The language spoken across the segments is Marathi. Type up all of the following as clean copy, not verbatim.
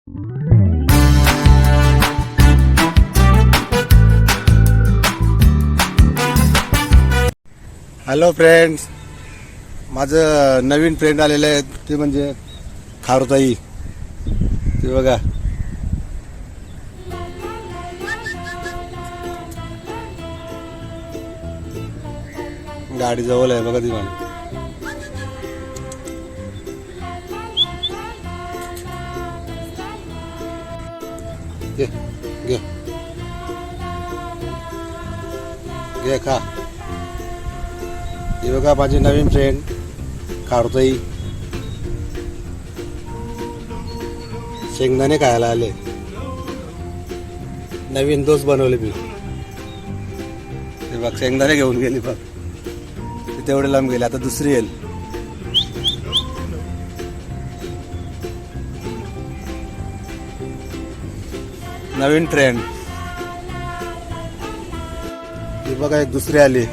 हॅलो फ्रेंड्स, माझं नवीन फ्रेंड आलेले आहेत ते म्हणजे खारुताई. ते बघा, गाडी जवळ आहे बघा ती माझी. घे घे घे खा. हे बघा माझी नवीन फ्रेंड खारुताई. शेंगदाणे खायला आले. नवीन दोस्त बनवले मी. ते बघ शेंगदाणे घेऊन गेली बघ. ते तेवढे लांब गेले. आता दुसरी येईल. नवीन फ्रेंड. ती बघा एक दुसरी आली.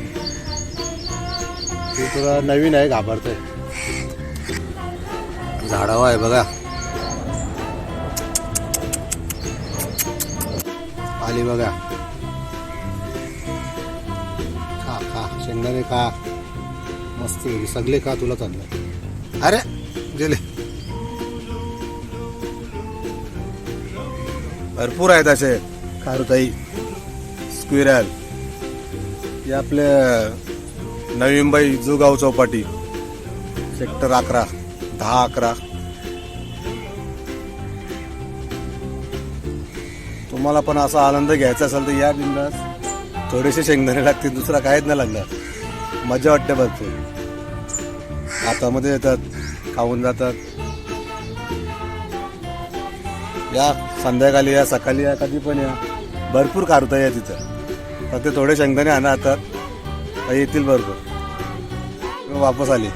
ती थोडा नवीन आहे, घाबरतोय. झाडावा आहे बघा. आली बघा. खा खा शेंगदाणे खा. मस्त सगळे खा, तुला चाललं. अरे गेले. भरपूर आहेत असे खारुताई, स्क्विरल. हे आपले नवी मुंबई जुगाव चौपाटी, सेक्टर 11, 10-11. तुम्हाला पण असा आनंद घ्यायचा असेल तर या बिंदास. थोडेसे शेंगदाणे लागतील, दुसरा काहीच नाही लागणार. मजा वाटते भरपूर. हातामध्ये येतात, खाऊन जातात. या संध्याकाळी या, सकाळी या, कधी पण या. भरपूर खारुताई आहे तिथं. फक्त थोडे शेंगदाणे आणा हातात, येतील भरपूर. वापस आली.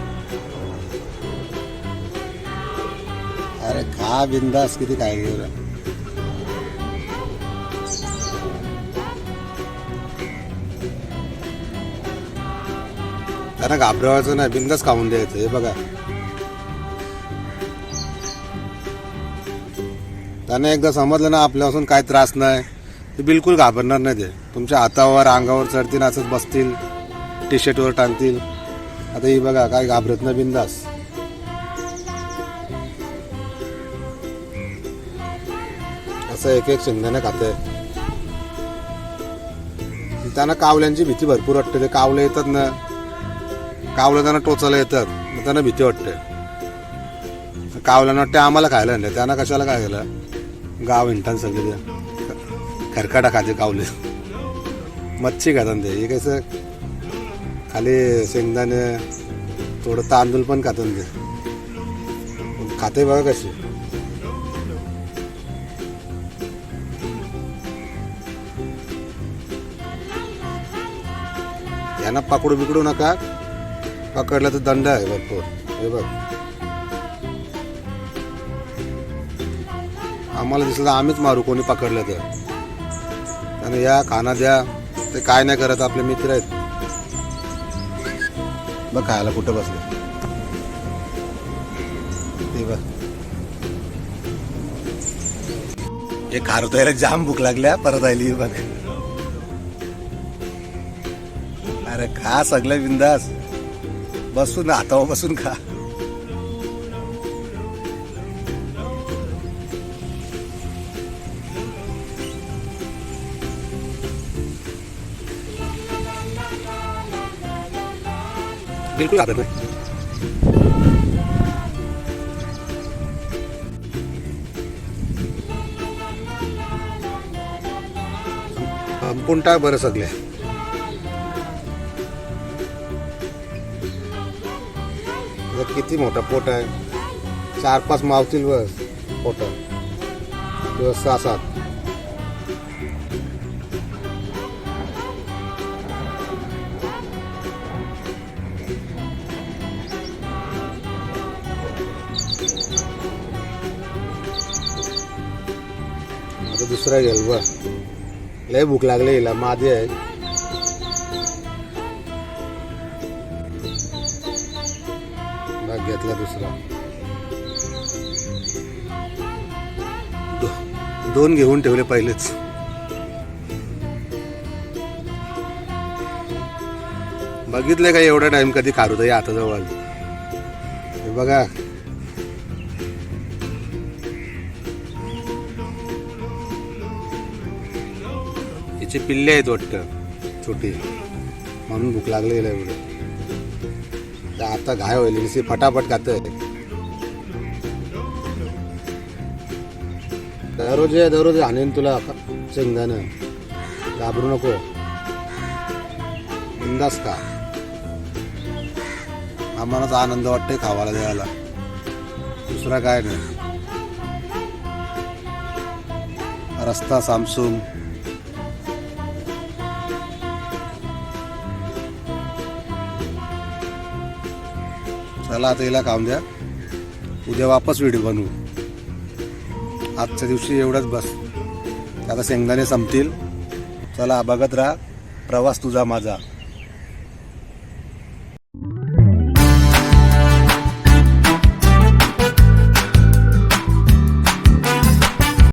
अरे खा बिंदास. किती काय घेऊ. त्यांना घाबरवायचं नाही, बिंदास खाऊन द्यायचं. हे बघा, त्यांना एकदा समजलं ना आपल्यापासून काय त्रास नाही, ते बिलकुल घाबरणार नाही. ते तुमच्या हातावर अंगावर चढतील, असंच बसतील, टी शर्टवर टांगतील. आता ही बघा, काय घाबरत नाही, बिंदास. असं एक एक शेंगदाणे खाते. त्यांना कावल्यांची भीती भरपूर वाटते. ते कावले येतात ना, कावलं त्यांना टोचायला येतात, मग त्यांना भीती वाटते. कावल्यांना वाटते आम्हाला खायला नाही, त्यांना कशाला काय केलं. गाव हिंडतात सगळे. खरकाटा खाते कावले. मच्छी खातात ते. हे कसं खाली शेंगदाणे, थोडं तांदूळ पण खातात ते. खाते बघा कशी. यांना पकडू बिकडू नका. पकडला तर दंड आहे भरपूर. हे बघ, आम्हाला दिसलं तर आम्हीच मारू कोणी पकडलं तर. आणि या खाना द्या. ते काय नाही करत, आपले मित्र आहेत. बघ खायला कुठं बसले ते बघ. हे खारुताईला जाम भूक लागल्या, परत आली बघ. अरे खा सगळं बिंदास. बसून हातावर बसून खा. बिलकुल घाबरत नाही. पुंटा बरं सगळे. किती मोठा पोट आहे. 4-5 मावतील बस पोट. 6-7. आता दुसरा गेल बघ. लय भूक लागली हिला. मादी आहे. घेतला दुसरा. 2 घेऊन ठेवले पहिलेच. बघितले का एवढा टाइम कधी खारुताई हाताजवळ. हे बघा हिचे पिल्ले आहेत वाटतं छोटी, म्हणून भूक लागलेली आहे एवढं. आता घाय होईल नुसती फटाफट खात. दररोज आणेन तुला शेंगदाणं, घाबरू नको, बिंदास का. आम्हालाच आनंद वाटतंय खावायला द्यायला, दुसरा काय नाही. रस्ता सामसूम. चला आता हिला खाऊन द्या, उद्या वापस व्हिडिओ बनवू. आजच्या दिवशी एवढंच बस. आता शेंगदाणे संपतील. चला बघत राहा प्रवास तुझा माझा.